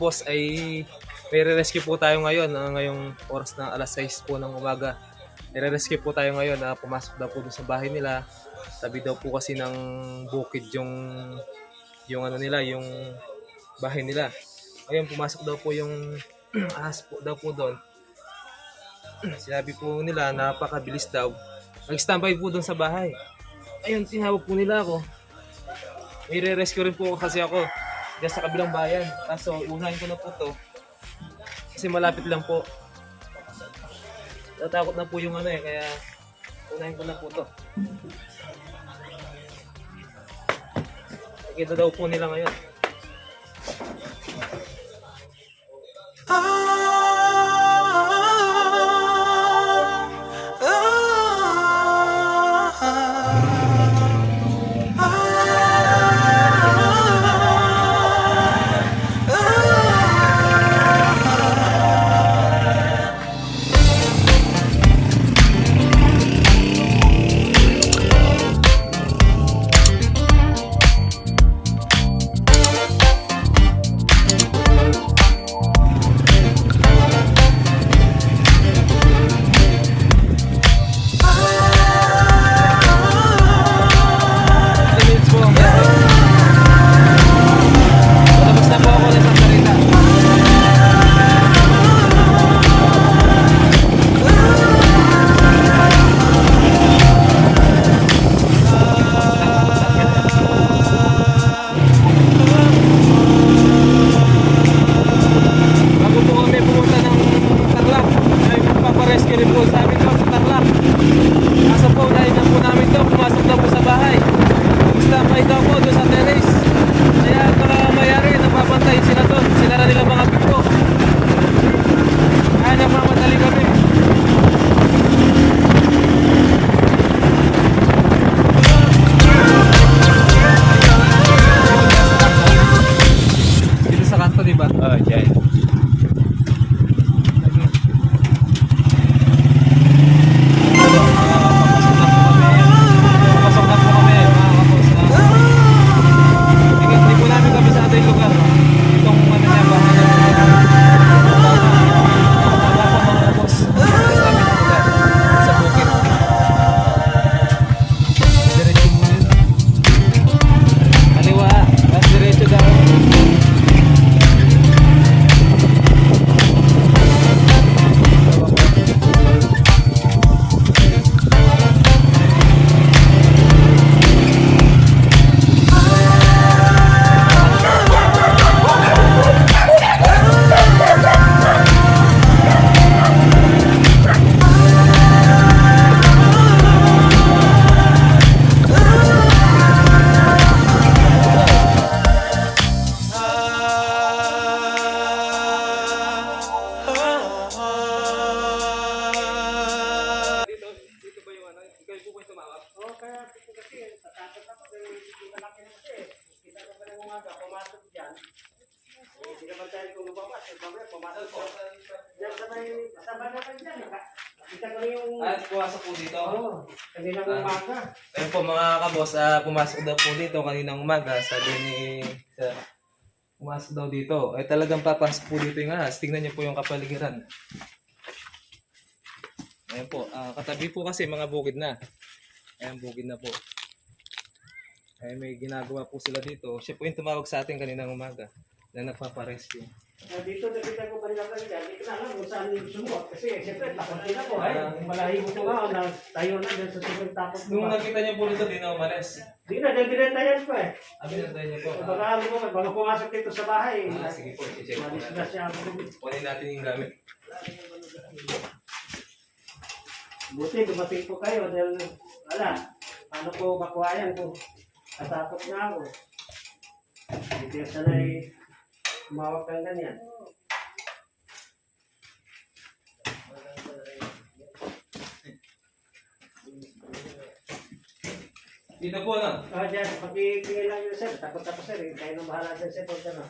kaboss ay may re-rescue po tayo ngayon ngayong oras ng alas 6 po ng umaga. May re-rescue po tayo ngayon na pumasok daw po doon sa bahay nila. Tabi daw po kasi ng bukid yung ano nila, yung bahay nila. Ayun, pumasok daw po yung ahas po daw po doon. Sinabi po nila napakabilis daw. Nag-standby po doon sa bahay. Ayun, tinawag po nila ako. May re-rescue rin po kasi ako diyan sa kabilang bayan. Kaso unahin ko na po to. Kasi malapit lang po. Natakot na po yung ano kaya unahin ko na po to. Nakita daw po nila ngayon. Pumasok po dito. Kaninang umaga. Ayun po mga kaboss, pumasok daw po dito kaninang umaga. Sabi ni pumasok daw dito. Ay talagang papasok po dito yung ahas. Tingnan niyo po yung kapaligiran. Ayun po, katabi po kasi mga bukid na. Ayun, bukid na po. Ay may ginagawa po sila dito. Siya po yung tumawag sa atin kaninang umaga na nagpaparescue. Dito nakita ko kanina dyan, hindi ko na alam kung saan yung sumot. Kasi siyempre, takot din ako. Malahigo ko nga, tayo na dyan sa sumot tapos. Nung nakita niyo po dito, di na umalis. Di na, dahil binentayan pa eh. Binentayan niyo po. Baka ano ko, bago pumasok dito sa bahay. Sige po, i-check po Malis na siya. Kunin natin yung gamit. Buti, dumating po kayo dahil, wala, paano ko makuha yan po? Natakot na ako. Hindi ka sanay umawag kang ganyan. Dito po na. Diyan, pag-iingay lang yun sir. Takot ako sir. Kayo nang bahala dyan sir. Huwag ka na.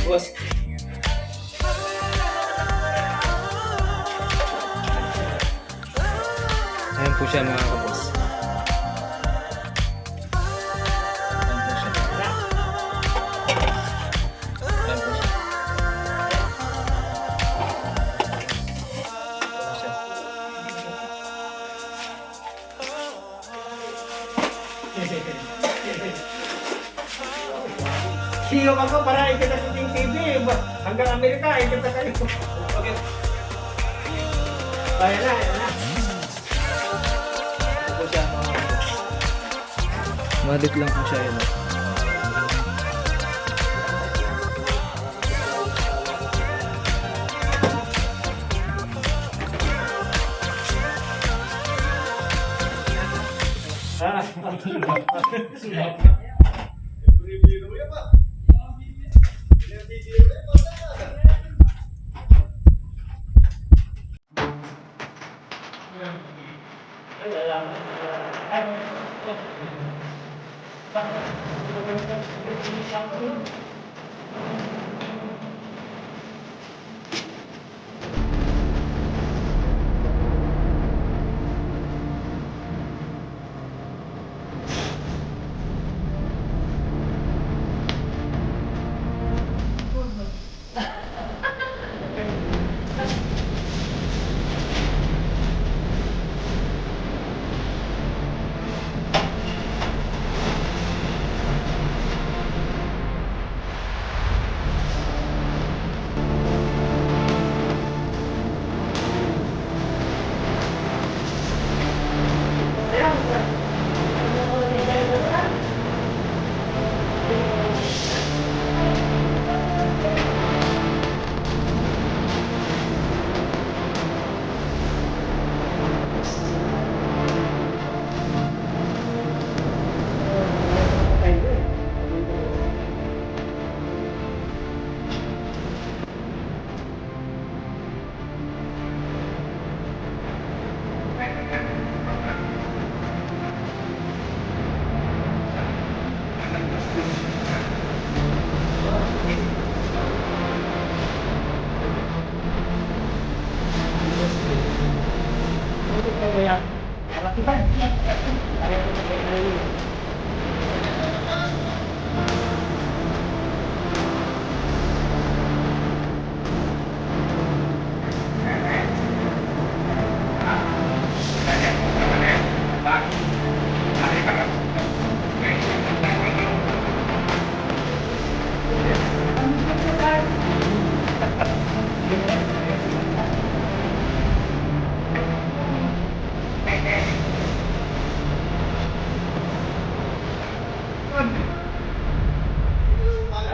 boss. Ayan po siya mga kapos. Ayan po siya. Ayan po siya. Ayan siya. Siyo ako para ikita sa TV. Hanggang Amerika, ikita kayo. Okay. Ayan na, ayan na. Ayan po siya mga kapos. Malit lang po siya yun. Ah.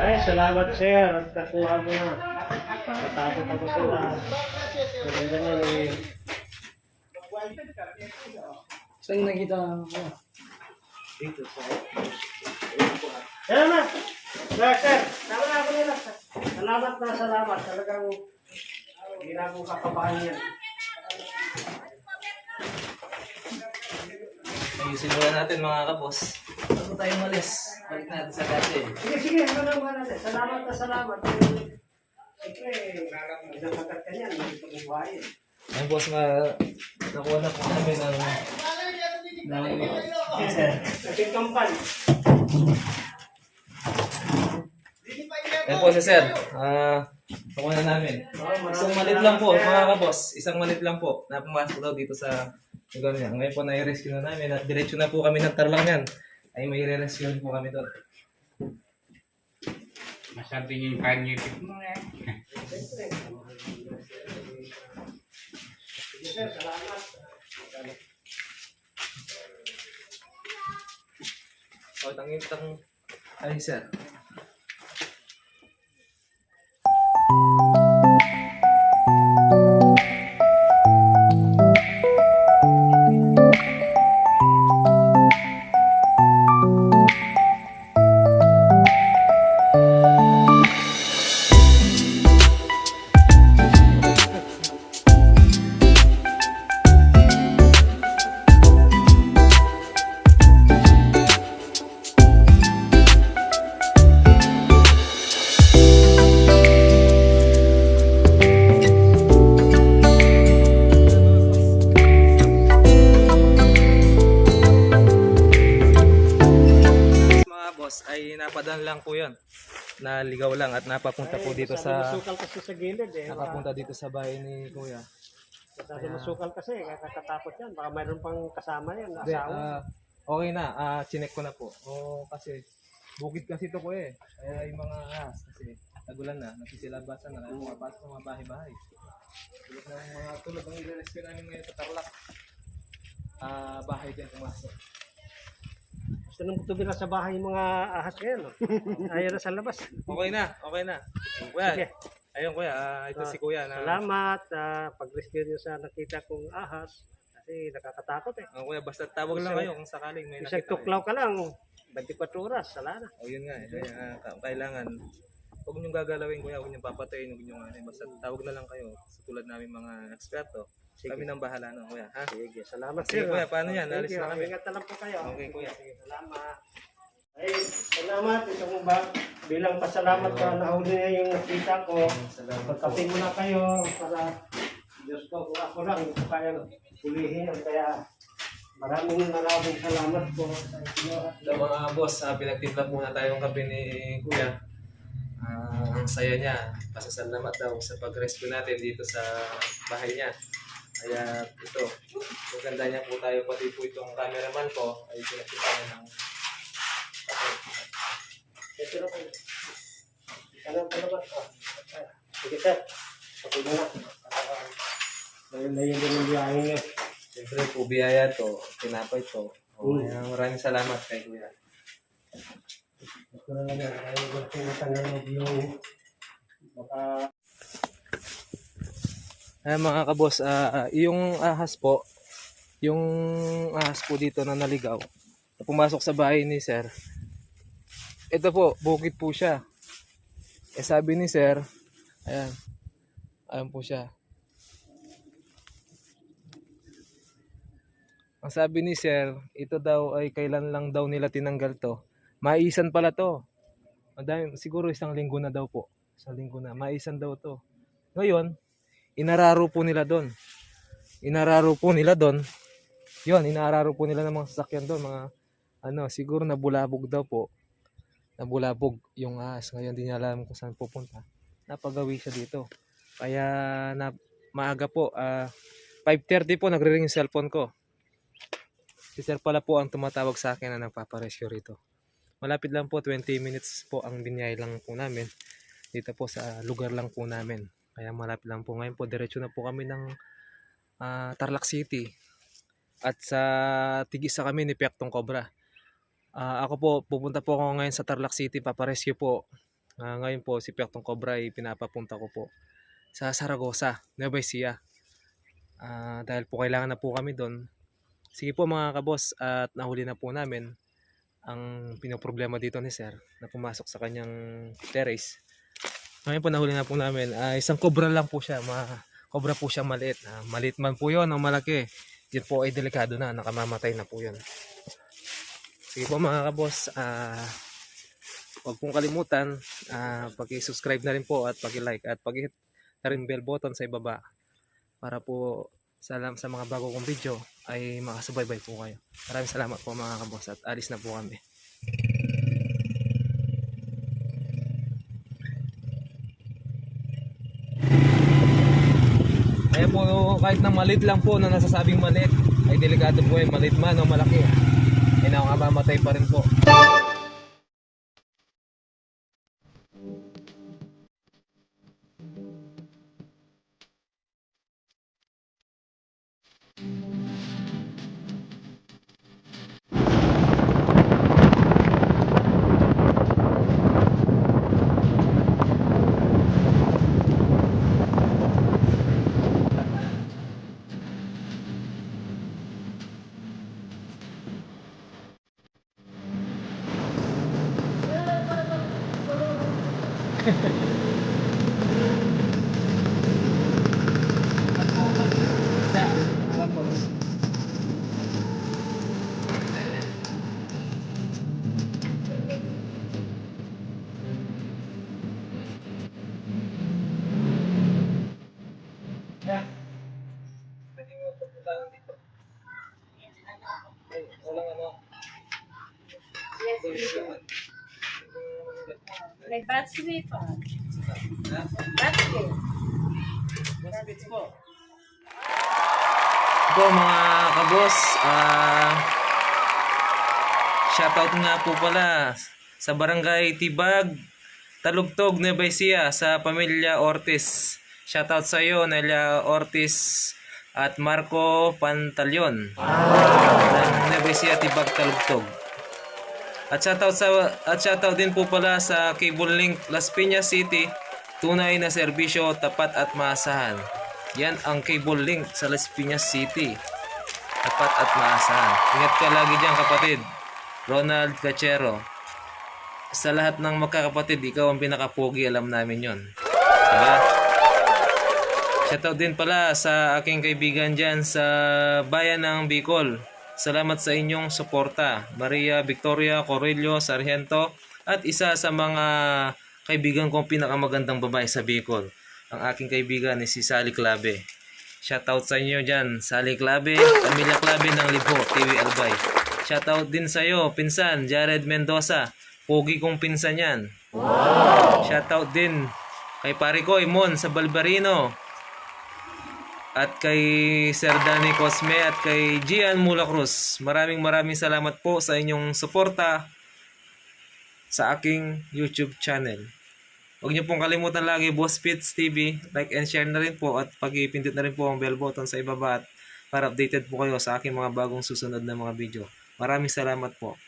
Ay, salamat sir. At nakuha mo na. Natakot ako sila. Maganda nga eh. Saan nakita ko? Dito sa... Yan na! Sir! Tama na ako nila. Salamat na salamat. Talagang hindi na akong kakabahan yan. Ayusin muna natin mga kapos. Bago tayo malis, balik natin sa dati. Sige, sige. Ano natin. Salamat na salamat. Siyempre, nagdamagat ka niyan. Hindi ko buhayin. Ayun boss, nakuha na po namin ng sir. Kasi kampan. Ayun po si sir. Nakuha na namin. Isang malit lang po mga kapos. Isang malit lang po. Napumasok daw dito sa lugar niya. Ngayon po na-rescue na namin at diretso na po kami ng Tarlac yan. Ay may re-rescue po kami doon. Masabi niyo yung kanyipit mo eh. Sige sir, salamat. O, tangin-tang... Ay, sir. lang po yun. Naligaw lang at napapunta po dito sa masukal kasi sa gilid eh. nakapunta dito sa bahay ni Kuya. Masyado masukal kasi, kakatapot yan. Baka mayroon pang kasama yan, Hindi, asawa. okay na, chinek ko na po. Kasi bukid kasi ito po eh. Kaya yung mga ahas kasi tagulan na, nasisilabasan na, kaya pumapasok sa mga bahay-bahay. Tulad ng i-rescue namin ngayon sa Tarlac. Bahay din pumasok. Gusto nang tubi na sa bahay yung mga ahas ngayon. No? Ayaw na sa labas. Okay na, okay na. Kuya, Sige. ayun Kuya, ito si Kuya na. Salamat. Pag-rescue nyo sa nakita kong ahas. Kasi nakakatakot eh. Kuya, basta tawag lang kayo kung sakaling may Isang nakita. tuklaw ka lang. 24 oras. Sala na. O yun nga eh. Kaya kailangan huwag niyong gagalawin Kuya, huwag niyong papatayin, huwag niyong basta tawag na lang kayo sa tulad namin mga eksperto. Kami nang bahala no Kuya, ha? Sige. Salamat Sige sir. Kuya, paano yan? Thank Alis you. na kami. Ingat na lang po kayo. Okay Kuya. Sige, salamat. Ay, salamat. Ito mo ba? Bilang pasalamat ka, nahuli na yung nakita ko. Salamat po. Pagkapi mo na kayo para Diyos ko, kung ako lang, hindi ko kaya pulihin. Kaya maraming salamat po sa inyo. So mga boss, pinagtimpla muna tayong kape ni Kuya. Ang saya niya, pasasalamat daw sa pag-rescue natin dito sa bahay niya. Kaya ito, maganda niya po tayo, pati po itong cameraman ko ay pinagtimpla niya ng kape. Ito na po. Ano pa naman? Sige sir, patuloy na. Layo-layo din yung biyahe niyo. Siyempre po, biyaya to, tinapay to. Kaya maraming salamat kay Kuya. Ito na lang yan. Ayaw ko tinatanggalog yung baka Mga kabos, yung ahas po dito na naligaw, na pumasok sa bahay ni Sir. Ito po, bukid po siya. Sabi ni Sir, ayan po siya. Ang sabi ni Sir, ito daw ay kailan lang daw nila tinanggal to. Maisan pala to. Madami, siguro isang linggo na daw po. Isang linggo na, maisan daw to. Ngayon, inararo po nila doon. Yun, inararo po nila ng mga sasakyan doon. Mga, siguro nabulabog daw po. Nabulabog yung ahas. Ngayon, di niya alam kung saan pupunta. Napagawi siya dito. Kaya, maaga po, 5:30 po, nagre-ring yung cellphone ko. Si Sir pala po ang tumatawag sa akin na nagpaparescue rito. Malapit lang po, 20 minutes po ang binyay lang po namin. Dito po sa lugar lang po namin. Kaya malapit lang po ngayon po. Diretso na po kami ng Tarlac City. At sa tigisa kami ni Piaktong Cobra. Ako po, pupunta po ako ngayon sa Tarlac City. Paparescue po. Ngayon po si Piaktong Cobra ay pinapapunta ko po sa Zaragoza, Nueva Ecija. Dahil po kailangan na po kami doon. Sige po mga kabos, at nahuli na po namin ang pinoproblema dito ni Sir na pumasok sa kanyang terrace. Ngayon po nahuli na po namin, isang cobra lang po siya, cobra po siya maliit. Maliit man po yun o malaki, yun po ay delikado na, nakamamatay na po yun. Sige po mga kabos, huwag pong kalimutan, pag-subscribe na rin po at pag-like at pag-hit na rin bell button sa ibaba para po sa mga bago kong video ay makasubaybay po kayo. Maraming salamat po mga kabos at alis na po kami. Kaya po kahit na maliit lang po na nasasabing maliit ay delikado po maliit man o malaki ay nakamamatay pa rin po. Walang May battery pa. Battery. Po mga kabos, shoutout nga po pala sa Barangay Tibag, Talugtog, Nueva Ecija sa pamilya Ortiz. Shoutout sa iyo, Nelia Ortiz at Marco Pantalyon ng Nueva Ecija, Tibag, Talugtog. At shoutout din po pala sa Cable Link Las Piñas City, tunay na serbisyo, tapat at maasahan. Yan ang Cable Link sa Las Piñas City. Tapat at maasahan. Ingat ka lagi dyan kapatid. Ronald Cachero. Sa lahat ng magkakapatid, ikaw ang pinakapogi, alam namin yon. Diba? Shoutout din pala sa aking kaibigan dyan sa bayan ng Bicol. Salamat sa inyong suporta. Maria Victoria Correlio Sargento at isa sa mga kaibigan kong pinakamagandang babae sa Bicol. Ang aking kaibigan ni si Sally Clave. Shoutout sa inyo dyan, Sally Clave, Pamilya Clave ng Libho, TV Albay. Shoutout din sa iyo, pinsan, Jared Mendoza. Pogi kong pinsan yan. Wow! Shoutout din kay pare ko, Imon sa Balbarino. At kay Sir Danny Cosme at kay Gian Mula Cruz. Maraming salamat po sa inyong suporta sa aking YouTube channel. Huwag niyo pong kalimutan lagi Boss Pits TV, like and share na rin po at pag-ipindot na rin po ang bell button sa ibaba at para updated po kayo sa aking mga bagong susunod na mga video. Maraming salamat po.